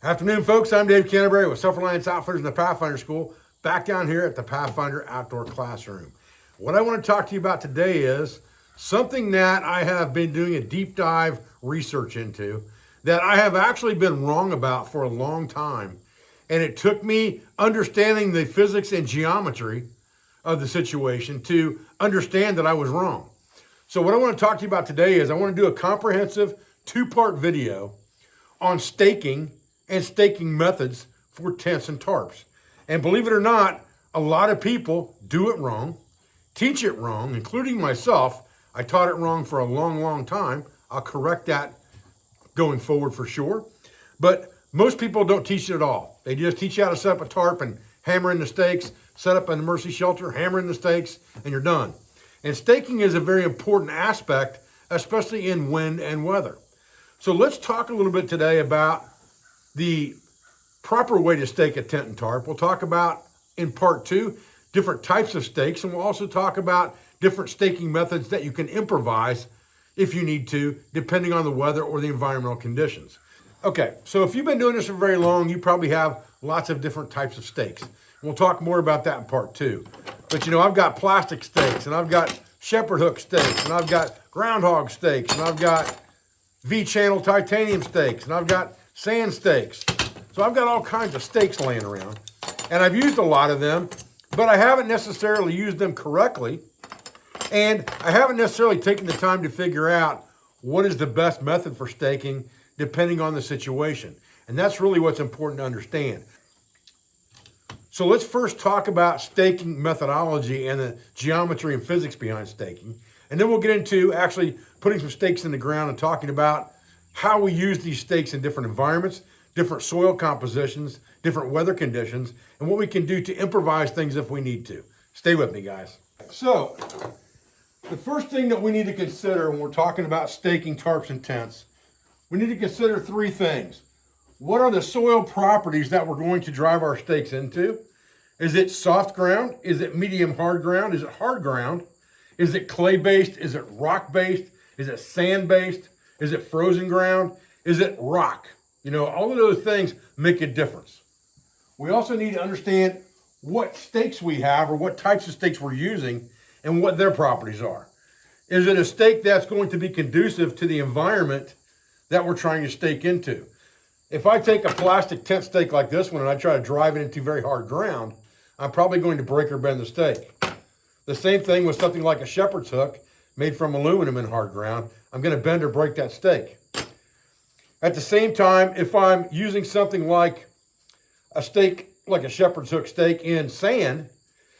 Afternoon, folks. I'm Dave Canterbury with Self-Reliance Outfitters in the Pathfinder School, back down here at the Pathfinder Outdoor Classroom. What I want to talk to you about today is something that I have been doing a deep dive research into that I have actually been wrong about for a long time. And it took me understanding the physics and geometry of the situation to understand that I was wrong. So what I want to talk to you about today is I want to do a comprehensive two-part video on staking and staking methods for tents and tarps. And believe it or not, a lot of people do it wrong, teach it wrong, including myself. I taught it wrong for a long time. I'll correct that going forward for sure. But most people don't teach it at all. They just teach you how to set up a tarp and hammer in the stakes, set up an emergency shelter, hammer in the stakes, and you're done. And staking is a very important aspect, especially in wind and weather. So let's talk a little bit today about the proper way to stake a tent and tarp. We'll talk about, in part two, different types of stakes, and we'll also talk about different staking methods that you can improvise if you need to, depending on the weather or the environmental conditions. Okay, so if you've been doing this for very long, you probably have lots of different types of stakes. We'll talk more about that in part two. But you know, I've got plastic stakes, and I've got shepherd hook stakes, and I've got groundhog stakes, and I've got V-channel titanium stakes, and I've got sand stakes. So I've got all kinds of stakes laying around, and I've used a lot of them, but I haven't necessarily used them correctly, and I haven't necessarily taken the time to figure out what is the best method for staking depending on the situation. And that's really what's important to understand. So let's first talk about staking methodology and the geometry and physics behind staking, and then we'll get into actually putting some stakes in the ground and talking about how we use these stakes in different environments, different soil compositions, different weather conditions, and what we can do to improvise things if we need to. Stay with me, guys. So, the first thing that we need to consider when we're talking about staking tarps and tents, we need to consider three things. What are the soil properties that we're going to drive our stakes into? Is it soft ground? Is it medium hard ground? Is it hard ground? Is it clay-based? Is it rock-based? Is it sand-based? Is it frozen ground? Is it rock? You know, all of those things make a difference. We also need to understand what stakes we have or what types of stakes we're using and what their properties are. Is it a stake that's going to be conducive to the environment that we're trying to stake into? If I take a plastic tent stake like this one and I try to drive it into very hard ground, I'm probably going to break or bend the stake. The same thing with something like a shepherd's hook made from aluminum in hard ground. I'm going to bend or break that stake. At the same time, if I'm using something like a stake, like a shepherd's hook stake in sand,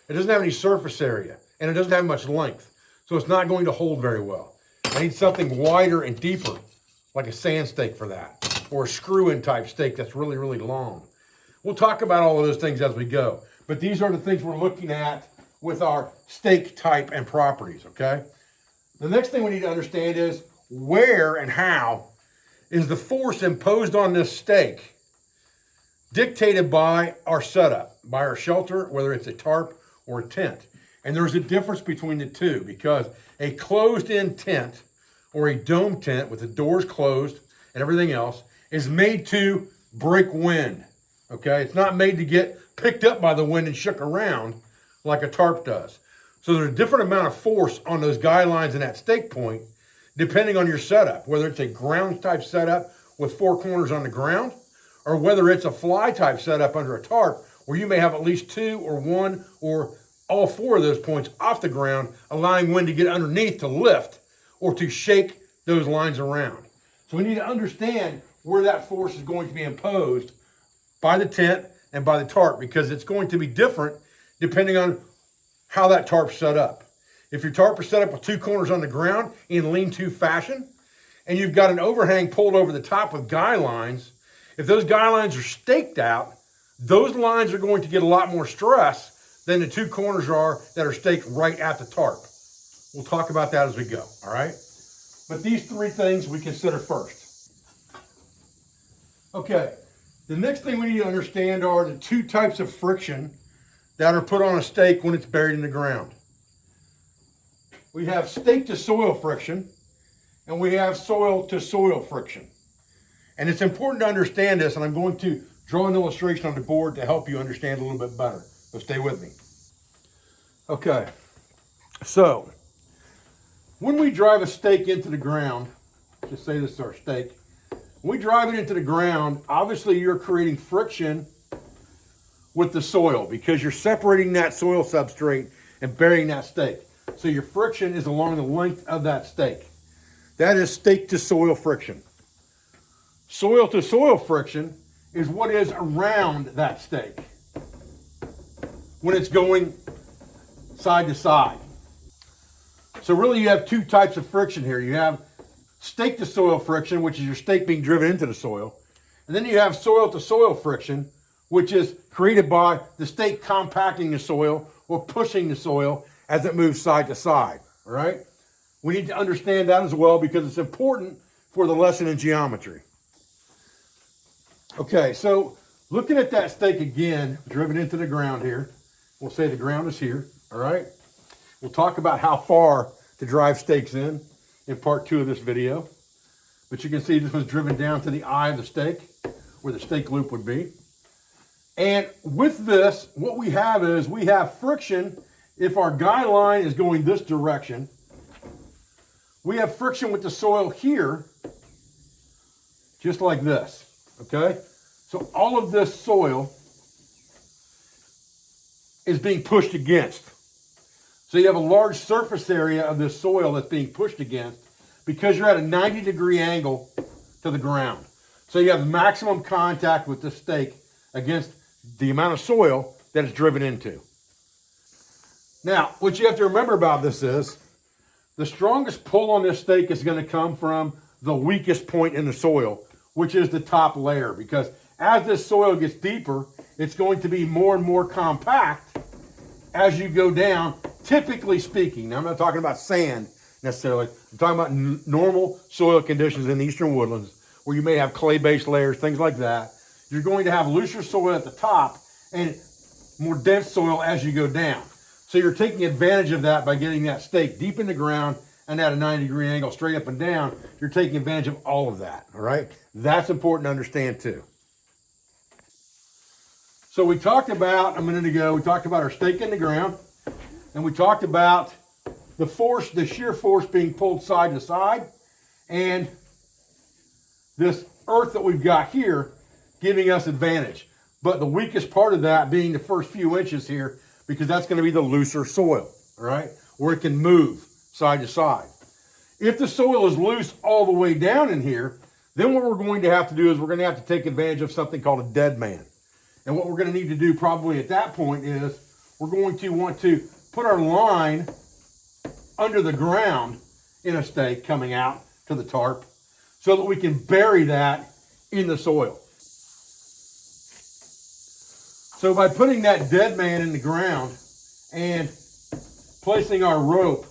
it doesn't have any surface area and it doesn't have much length. So it's not going to hold very well. I need something wider and deeper, like a sand stake for that, or a screw-in type stake that's really long. We'll talk about all of those things as we go, but these are the things we're looking at with our stake type and properties, okay? The next thing we need to understand is where and how is the force imposed on this stake dictated by our setup, by our shelter, whether it's a tarp or a tent. And there's a difference between the two because a closed-in tent or a dome tent with the doors closed and everything else is made to break wind, okay? It's not made to get picked up by the wind and shook around like a tarp does. So there's a different amount of force on those guy lines and that stake point depending on your setup, whether it's a ground type setup with four corners on the ground or whether it's a fly type setup under a tarp where you may have at least two or one or all four of those points off the ground, allowing wind to get underneath to lift or to shake those lines around. So we need to understand where that force is going to be imposed by the tent and by the tarp because it's going to be different depending on how that tarp's set up. If your tarp is set up with two corners on the ground in lean-to fashion, and you've got an overhang pulled over the top with guy lines, if those guy lines are staked out, those lines are going to get a lot more stress than the two corners are that are staked right at the tarp. We'll talk about that as we go, all right? But these three things we consider first. Okay, the next thing we need to understand are the two types of friction that are put on a stake when it's buried in the ground. We have stake to soil friction and we have soil to soil friction. And it's important to understand this, and I'm going to draw an illustration on the board to help you understand a little bit better. So stay with me. Okay, so when we drive a stake into the ground, just say this is our stake, when we drive it into the ground, obviously you're creating friction with the soil because you're separating that soil substrate and burying that stake. So your friction is along the length of that stake. That is stake to soil friction. Soil to soil friction is what is around that stake when it's going side to side. So really you have two types of friction here. You have stake to soil friction, which is your stake being driven into the soil. And then you have soil to soil friction, which is created by the stake compacting the soil or pushing the soil as it moves side to side, all right? We need to understand that as well because it's important for the lesson in geometry. Okay, so looking at that stake again, driven into the ground here, we'll say the ground is here, all right? We'll talk about how far to drive stakes in part 2 of this video. But you can see this was driven down to the eye of the stake, where the stake loop would be. And with this, what we have is we have friction. If our guide line is going this direction, we have friction with the soil here, just like this, okay? So all of this soil is being pushed against. So you have a large surface area of this soil that's being pushed against because you're at a 90-degree angle to the ground. So you have maximum contact with the stake against the amount of soil that it's driven into. Now, what you have to remember about this is the strongest pull on this stake is going to come from the weakest point in the soil, which is the top layer, because as this soil gets deeper, it's going to be more and more compact as you go down, typically speaking. Now, I'm not talking about sand necessarily. I'm talking about normal soil conditions in the eastern woodlands where you may have clay-based layers, things like that. You're going to have looser soil at the top and more dense soil as you go down. So you're taking advantage of that by getting that stake deep in the ground and at a 90-degree angle straight up and down. You're taking advantage of all of that, all right? That's important to understand too. So we talked about, a minute ago, we talked about our stake in the ground, and we talked about the force, the shear force being pulled side to side, and this earth that we've got here giving us advantage. But the weakest part of that being the first few inches here, because that's going to be the looser soil, all right, where it can move side to side. If the soil is loose all the way down in here, then what we're going to have to do is we're going to have to take advantage of something called a dead man. And what we're going to need to do probably at that point is we're going to want to put our line under the ground in a stake coming out to the tarp so that we can bury that in the soil. So by putting that dead man in the ground and placing our rope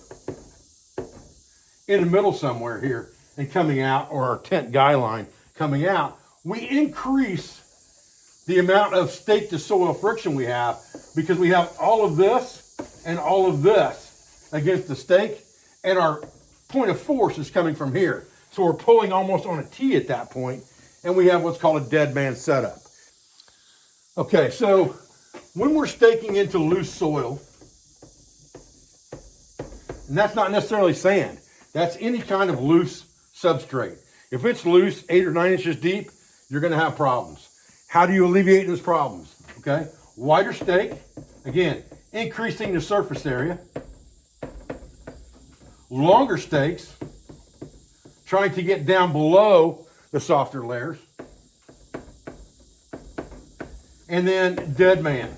in the middle somewhere here and coming out, or our tent guy line coming out, we increase the amount of stake to soil friction we have because we have all of this and all of this against the stake, and our point of force is coming from here. So we're pulling almost on a T at that point, and we have what's called a dead man setup. Okay, so when we're staking into loose soil, and that's not necessarily sand, that's any kind of loose substrate. If it's loose, 8 or 9 inches deep, you're going to have problems. How do you alleviate those problems? Okay, wider stake, again, increasing the surface area. Longer stakes, trying to get down below the softer layers. And then dead man,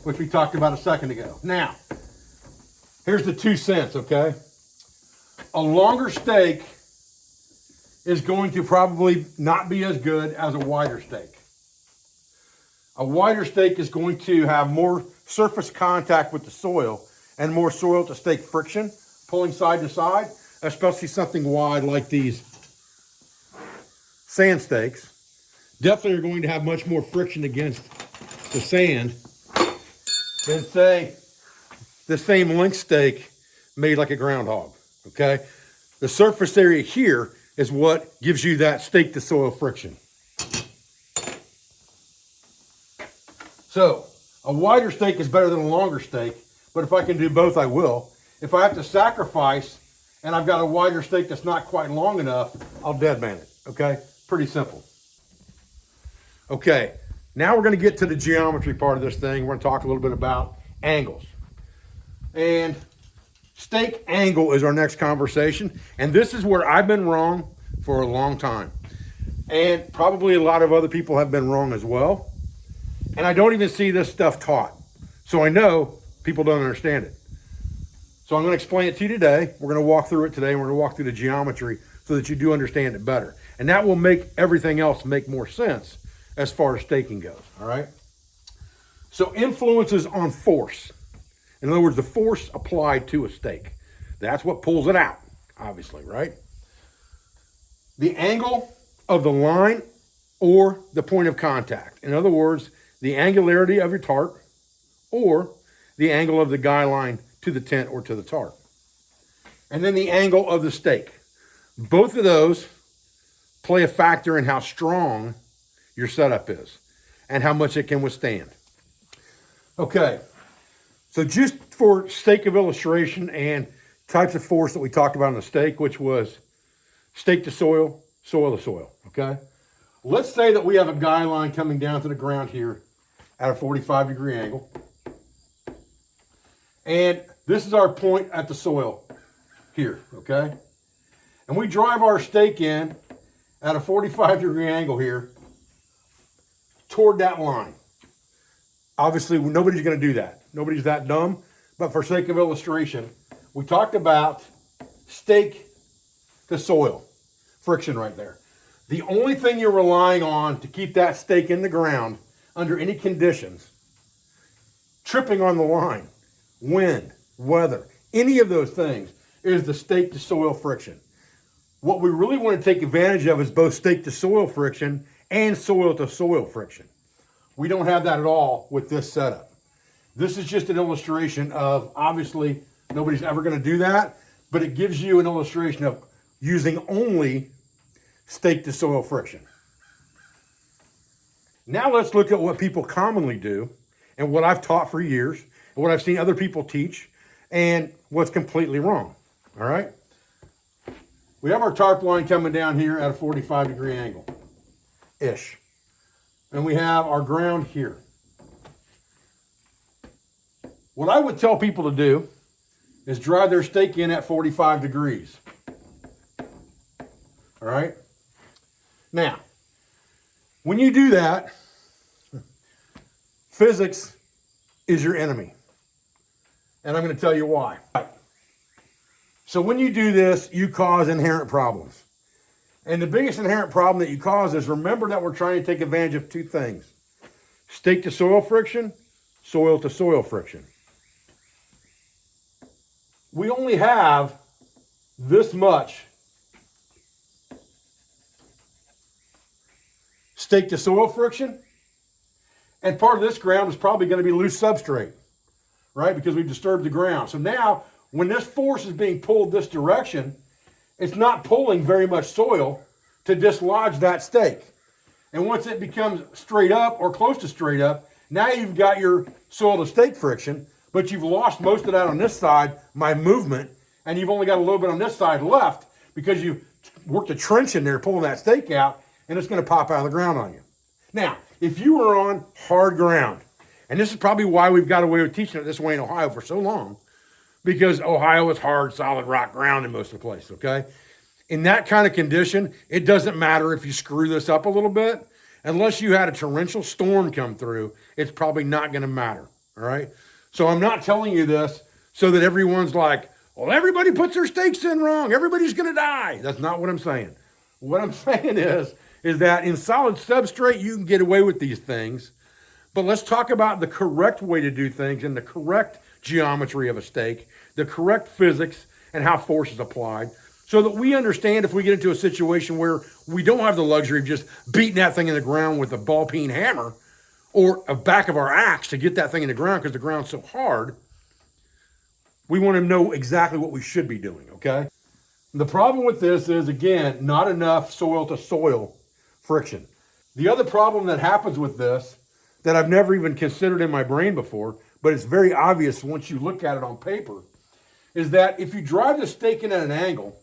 which we talked about a second ago. Now, here's the 2 cents, okay? A longer stake is going to probably not be as good as a wider stake. A wider stake is going to have more surface contact with the soil and more soil to stake friction, pulling side to side, especially something wide like these sand stakes. Definitely are going to have much more friction against the sand than, say, the same length stake made like a groundhog, okay? The surface area here is what gives you that stake to soil friction. So a wider stake is better than a longer stake, but if I can do both, I will. If I have to sacrifice and I've got a wider stake that's not quite long enough, I'll dead man it, okay? Pretty simple. Okay, now we're gonna get to the geometry part of this thing. We're gonna talk a little bit about angles. And stake angle is our next conversation. And this is where I've been wrong for a long time. And probably a lot of other people have been wrong as well. And I don't even see this stuff taught. So I know people don't understand it. So I'm going to explain it to you today. We're going to walk through it today, and we're going to walk through the geometry so that you do understand it better. And that will make everything else make more sense as far as staking goes, all right? So influences on force. In other words, the force applied to a stake. That's what pulls it out, obviously, right? The angle of the line or the point of contact. In other words, the angularity of your tarp or the angle of the guy line to the tent or to the tarp. And then the angle of the stake. Both of those play a factor in how strong your setup is and how much it can withstand. Okay, so just for sake of illustration and types of force that we talked about on the stake, which was stake to soil, soil to soil, okay? Let's say that we have a guy line coming down to the ground here at a 45-degree angle. And this is our point at the soil here, okay? And we drive our stake in at a 45-degree angle here toward that line. Obviously, nobody's going to do that. Nobody's that dumb. But for sake of illustration, we talked about stake to soil friction right there. The only thing you're relying on to keep that stake in the ground under any conditions, tripping on the line, wind, weather, any of those things, is the stake to soil friction. What we really want to take advantage of is both stake to soil friction and soil to soil friction. We don't have that at all with this setup. This is just an illustration of, obviously, nobody's ever going to do that, but it gives you an illustration of using only stake to soil friction. Now let's look at what people commonly do and what I've taught for years and what I've seen other people teach and what's completely wrong, all right? We have our tarp line coming down here at a 45-degree angle-ish. And we have our ground here. What I would tell people to do is drive their stake in at 45 degrees. All right? Now, when you do that, physics is your enemy. And I'm going to tell you why. So when you do this, you cause inherent problems. And the biggest inherent problem that you cause is, remember that we're trying to take advantage of two things. Stake to soil friction, soil to soil friction. We only have this much stake to soil friction, and part of this ground is probably going to be loose substrate, right? Because we've disturbed the ground. So now, when this force is being pulled this direction, it's not pulling very much soil to dislodge that stake. And once it becomes straight up or close to straight up, now you've got your soil to stake friction, but you've lost most of that on this side, my movement, and you've only got a little bit on this side left because you've worked a trench in there pulling that stake out, and it's going to pop out of the ground on you. Now, if you were on hard ground, and this is probably why we've got away with teaching it this way in Ohio for so long, because Ohio is hard, solid rock ground in most of the place, okay? In that kind of condition, it doesn't matter if you screw this up a little bit. Unless you had a torrential storm come through, it's probably not going to matter, all right? So I'm not telling you this so that everyone's like, well, everybody puts their stakes in wrong. Everybody's going to die. That's not what I'm saying. What I'm saying is that in solid substrate, you can get away with these things. But let's talk about the correct way to do things and the correct geometry of a stake, the correct physics, and how force is applied, so that we understand if we get into a situation where we don't have the luxury of just beating that thing in the ground with a ball peen hammer or a back of our axe to get that thing in the ground because the ground's so hard. We want to know exactly what we should be doing, okay? The problem with this is, again, not enough soil to soil friction. The other problem that happens with this that I've never even considered in my brain before, but it's very obvious once you look at it on paper, is that if you drive the stake in at an angle,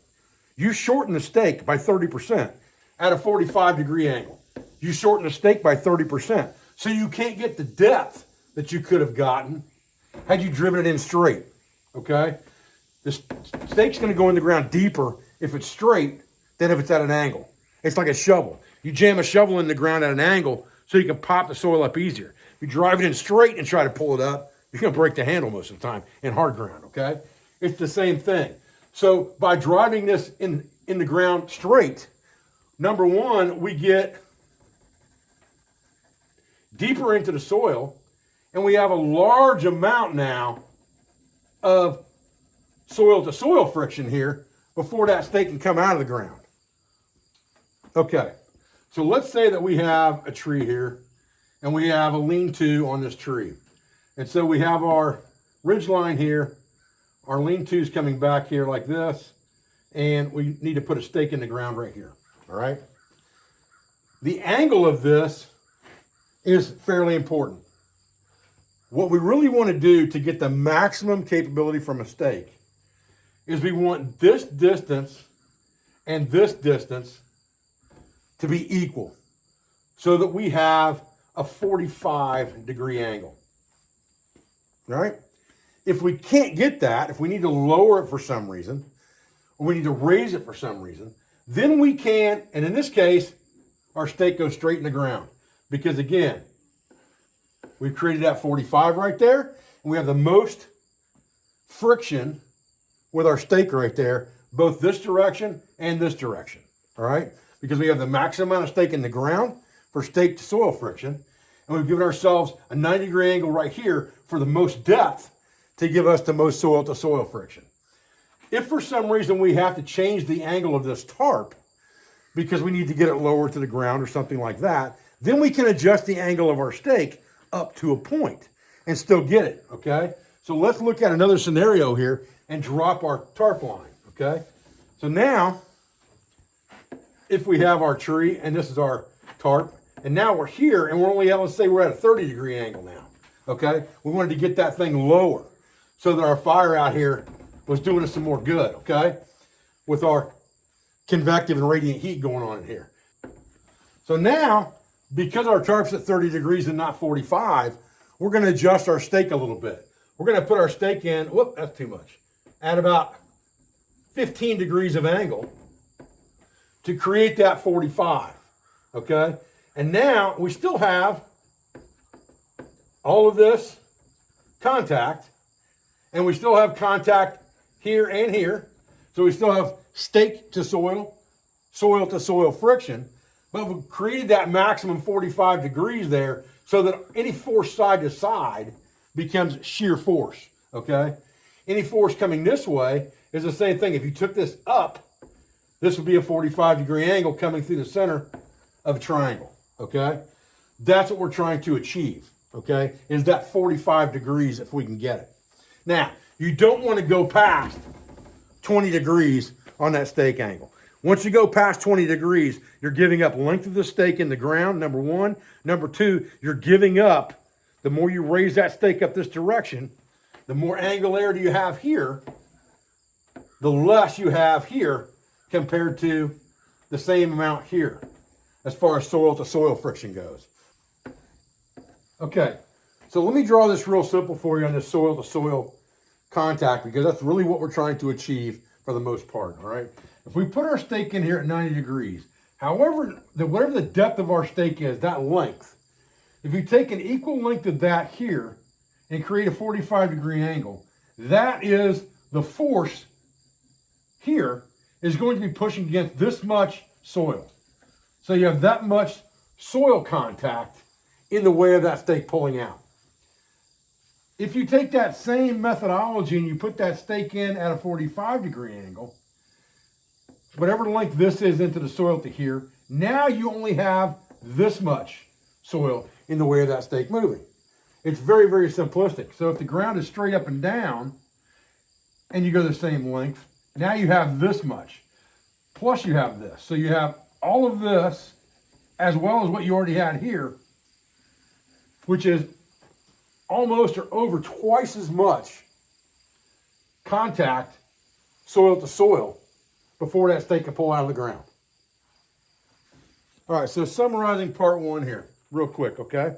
you shorten the stake by 30% at a 45-degree angle. You shorten the stake by 30%. So you can't get the depth that you could have gotten had you driven it in straight, okay? The stake's gonna go in the ground deeper if it's straight than if it's at an angle. It's like a shovel. You jam a shovel in the ground at an angle so you can pop the soil up easier. If you drive it in straight and try to pull it up, you're gonna break the handle most of the time in hard ground, okay? It's the same thing. So by driving this in the ground straight, number one, we get deeper into the soil, and we have a large amount now of soil to soil friction here before that stake can come out of the ground. Okay, so let's say that we have a tree here and we have a lean-to on this tree. And so we have our ridge line here, our lean-to is coming back here like this, and we need to put a stake in the ground right here, all right? The angle of this is fairly important. What we really want to do to get the maximum capability from a stake is we want this distance and this distance to be equal so that we have a 45-degree angle, right? If we can't get that, if we need to lower it for some reason, or we need to raise it for some reason, then we can, and in this case, our stake goes straight in the ground. Because again, we've created that 45 right there, and we have the most friction with our stake right there, both this direction and this direction, all right? Because we have the maximum amount of stake in the ground for stake to soil friction, and we've given ourselves a 90-degree angle right here for the most depth to give us the most soil to soil friction. If for some reason we have to change the angle of this tarp because we need to get it lower to the ground or something like that, then we can adjust the angle of our stake up to a point and still get it, okay? So let's look at another scenario here and drop our tarp line, okay? So now, if we have our tree and this is our tarp, and now we're here and we're only at, let's say we're at a 30-degree angle now, okay? We wanted to get that thing lower so that our fire out here was doing us some more good, okay? With our convective and radiant heat going on in here. So now, because our tarp's at 30 degrees and not 45, we're gonna adjust our stake a little bit. We're gonna put our stake in, whoop, that's too much, at about 15 degrees of angle to create that 45, okay? And now we still have all of this contact, and we still have contact here and here. So we still have stake to soil, soil to soil friction, but we've created that maximum 45 degrees there so that any force side to side becomes shear force, okay? Any force coming this way is the same thing. If you took this up, this would be a 45-degree angle coming through the center of a triangle, okay? That's what we're trying to achieve, okay? Is that 45 degrees if we can get it. Now, you don't want to go past 20 degrees on that stake angle. Once you go past 20 degrees, you're giving up length of the stake in the ground, number one. Number two, you're giving up, the more you raise that stake up this direction, the more angularity you have here, the less you have here compared to the same amount here as far as soil to soil friction goes. Okay, so let me draw this real simple for you on this soil to soil contact, because that's really what we're trying to achieve for the most part, all right? If we put our stake in here at 90 degrees, however, whatever the depth of our stake is, that length, if you take an equal length of that here and create a 45-degree angle, that is the force here is going to be pushing against this much soil. So you have that much soil contact in the way of that stake pulling out. If you take that same methodology and you put that stake in at a 45-degree angle, whatever length this is into the soil to here, now you only have this much soil in the way of that stake moving. It's very, very simplistic. So if the ground is straight up and down and you go the same length, now you have this much. Plus you have this. So you have all of this as well as what you already had here, which is almost or over twice as much contact soil to soil before that stake can pull out of the ground. All right, so summarizing part one here, real quick, okay?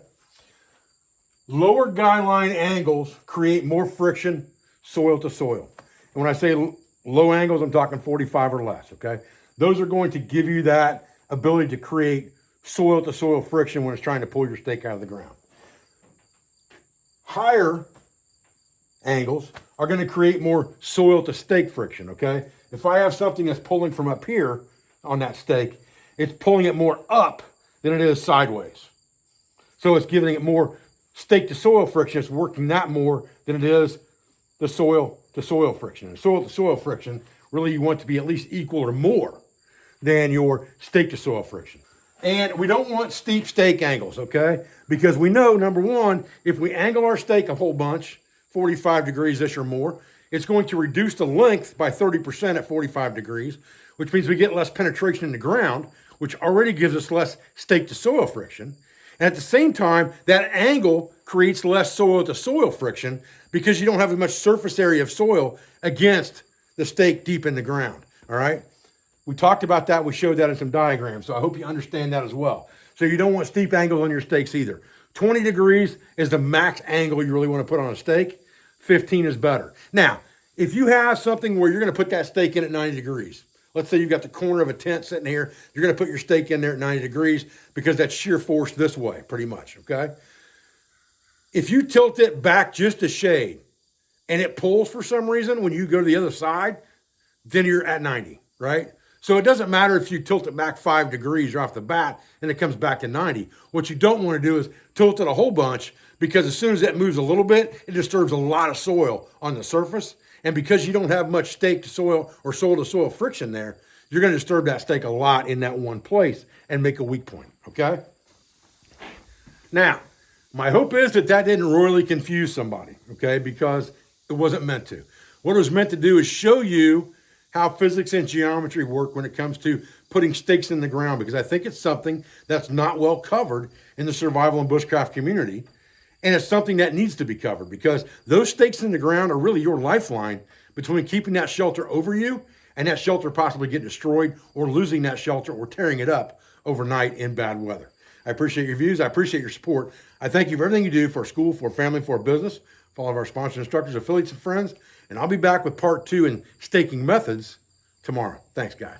Lower guideline angles create more friction soil to soil. And when I say low angles, I'm talking 45 or less, okay? Those are going to give you that ability to create soil to soil friction when it's trying to pull your stake out of the ground. Higher angles are going to create more soil to stake friction, okay? If I have something that's pulling from up here on that stake, it's pulling it more up than it is sideways. So it's giving it more stake to soil friction. It's working that more than it is the soil to soil friction. And soil to soil friction, really you want to be at least equal or more than your stake to soil friction. And we don't want steep stake angles, okay? Because we know, number one, if we angle our stake a whole bunch, 45 degrees-ish or more, it's going to reduce the length by 30% at 45 degrees, which means we get less penetration in the ground, which already gives us less stake to soil friction. And at the same time, that angle creates less soil to soil friction because you don't have as much surface area of soil against the stake deep in the ground, all right? We talked about that. We showed that in some diagrams, so I hope you understand that as well. So you don't want steep angles on your stakes either. 20 degrees is the max angle you really want to put on a stake. 15 is better. Now, if you have something where you're going to put that stake in at 90 degrees, let's say you've got the corner of a tent sitting here, you're going to put your stake in there at 90 degrees because that's shear force this way, pretty much, okay? If you tilt it back just a shade and it pulls for some reason when you go to the other side, then you're at 90, right? So it doesn't matter if you tilt it back 5 degrees right off the bat and it comes back to 90. What you don't want to do is tilt it a whole bunch because as soon as that moves a little bit, it disturbs a lot of soil on the surface. And because you don't have much stake to soil or soil to soil friction there, you're going to disturb that stake a lot in that one place and make a weak point, okay? Now, my hope is that that didn't royally confuse somebody, okay? Because it wasn't meant to. What it was meant to do is show you how physics and geometry work when it comes to putting stakes in the ground, because I think it's something that's not well covered in the survival and bushcraft community. And it's something that needs to be covered because those stakes in the ground are really your lifeline between keeping that shelter over you and that shelter possibly getting destroyed or losing that shelter or tearing it up overnight in bad weather. I appreciate your views. I appreciate your support. I thank you for everything you do for our school, for our family, for our business, for all of our sponsors, instructors, affiliates, and friends. And I'll be back with part 2 in staking methods tomorrow. Thanks, guys.